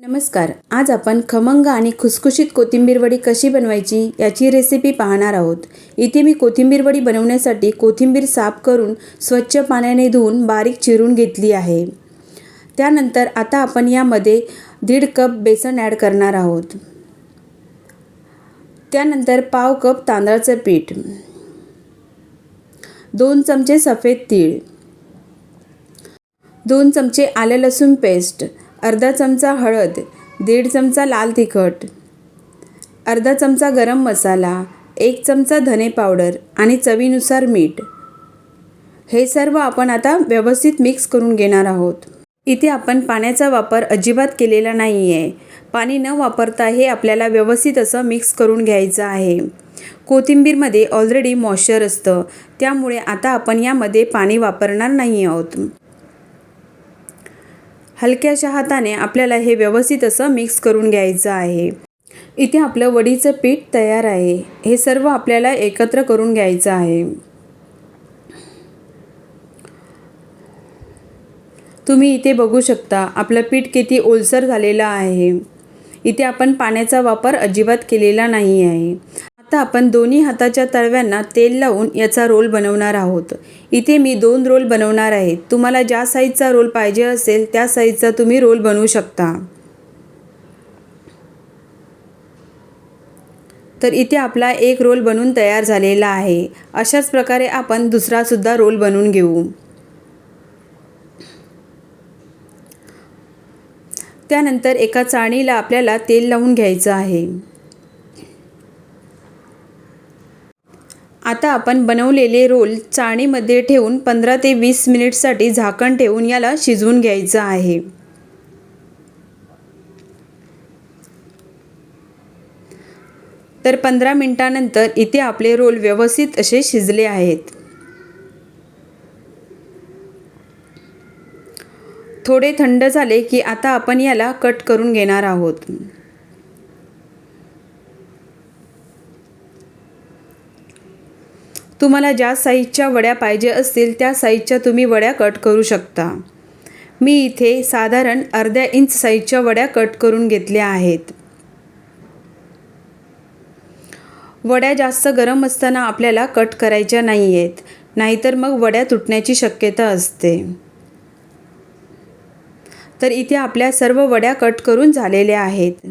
नमस्कार. आज आपण खमंग आणि खुसखुशीत कोथिंबीर वडी कशी बनवायची याची रेसिपी पाहणार आहोत. इथे मी कोथिंबीर वडी बनवण्यासाठी कोथिंबीर साफ करून स्वच्छ पाण्याने धुवून बारीक चिरून घेतली आहे. त्यानंतर आता आपण यामध्ये 1.5 कप बेसन ॲड करणार आहोत. त्यानंतर पाव कप तांदळाचं पीठ, 2 चमचे सफेद तीळ, 2 चमचे आलं लसूण पेस्ट, अर्धा चमचा हळद, 1.5 चमचा लाल तिखट, अर्धा चमचा गरम मसाला, 1 चमचा धने पावडर आणि चवीनुसार मीठ. हे सर्व आपण आता व्यवस्थित मिक्स करून घेणार आहोत. इथे आपण पाण्याचा वापर अजिबात केलेला नाही आहे. पाणी न वापरता हे आपल्याला व्यवस्थित असं मिक्स करून घ्यायचं आहे. कोथिंबीरमध्ये ऑलरेडी मॉइश्चर असतं, त्यामुळे आता आपण यामध्ये पाणी वापरणार नाही आहोत. हलक्याशा हाताने आपल्याला हे व्यवस्थित असं मिक्स करून घ्यायचं आहे. इथे आपलं वडीचं पीठ तयार आहे. हे सर्व आपल्याला एकत्र करून घ्यायचं आहे. तुम्ही इथे बघू शकता आपलं पीठ किती ओलसर झालेलं आहे. इथे आपण पाण्याचा वापर अजिबात केलेला नाही आहे. आता आपण दोन्ही हाताच्या तळव्यांना तेल लावून याचा रोल बनवणार आहोत. इथे मी 2 रोल बनवणार आहे. तुम्हाला ज्या साईजचा रोल पाहिजे असेल त्या साईजचा तुम्ही रोल बनवू शकता. तर इथे आपला एक रोल बनवून तयार झालेला आहे. अशाच प्रकारे आपण दुसरा सुद्धा रोल बनवून घेऊ. त्यानंतर एका चाळणीला आपल्याला तेल लावून घ्यायचं आहे. आता आपण बनवलेले रोल चाळणीमध्ये ठेवून 15 ते 20 मिनिटसाठी झाकण ठेवून याला शिजवून घ्यायचं आहे. तर 15 मिनिटानंतर इथे आपले रोल व्यवस्थित असे शिजले आहेत. थोडे थंड झाले की आता आपण याला कट करून घेणार आहोत. तुम्हाला ज्या साईजच्या वड्या पाहिजे असतील त्या साईजच्या तुम्ही वड्या कट करू शकता. मी इथे साधारण अर्ध्या इंच साईजच्या वड्या कट करून घेतल्या आहेत. वड्या जास्त गरम असताना आपल्याला कट करायच्या नाही आहेत, नाहीतर मग वड्या तुटण्याची शक्यता असते. तर इथे आपल्या सर्व वड्या कट करून झालेल्या आहेत.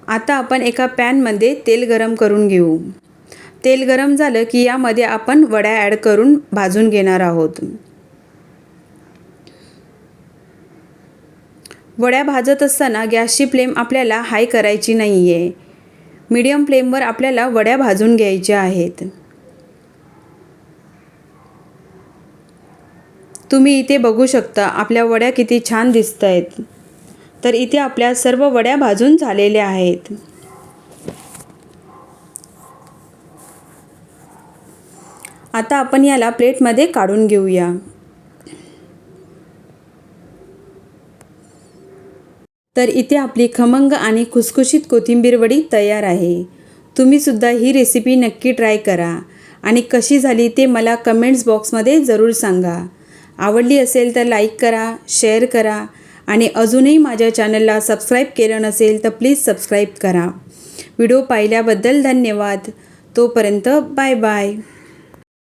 आता आपण एका पॅनमध्ये तेल गरम करून घेऊ. तेल गरम झालं की यामध्ये आपण वड्या ॲड करून भाजून घेणार आहोत. वड्या भाजत असताना गॅसची फ्लेम आपल्याला हाय करायची नाही आहे. मीडियम फ्लेमवर आपल्याला वड्या भाजून घ्यायच्या आहेत. तुम्ही इथे बघू शकता आपल्या वड्या किती छान दिसत आहेत. तर इथे आपल्या सर्व वड्या भाजून झालेल्या आहेत. आता आपण याला प्लेटमध्ये काढून घेऊया. तर इथे आपली खमंग आणि खुसखुशीत कोथिंबीर वडी तयार आहे. तुम्ही सुद्धा ही रेसिपी नक्की ट्राय करा आणि कशी झाली ते मला कमेंट्स बॉक्समध्ये जरूर सांगा. आवडली असेल तर लाईक करा, शेअर करा आणि अजूनही माझ्या चॅनलला सबस्क्राईब केलं नसेल तर प्लीज सबस्क्राईब करा. व्हिडिओ पाहिल्याबद्दल धन्यवाद. तोपर्यंत बाय बाय.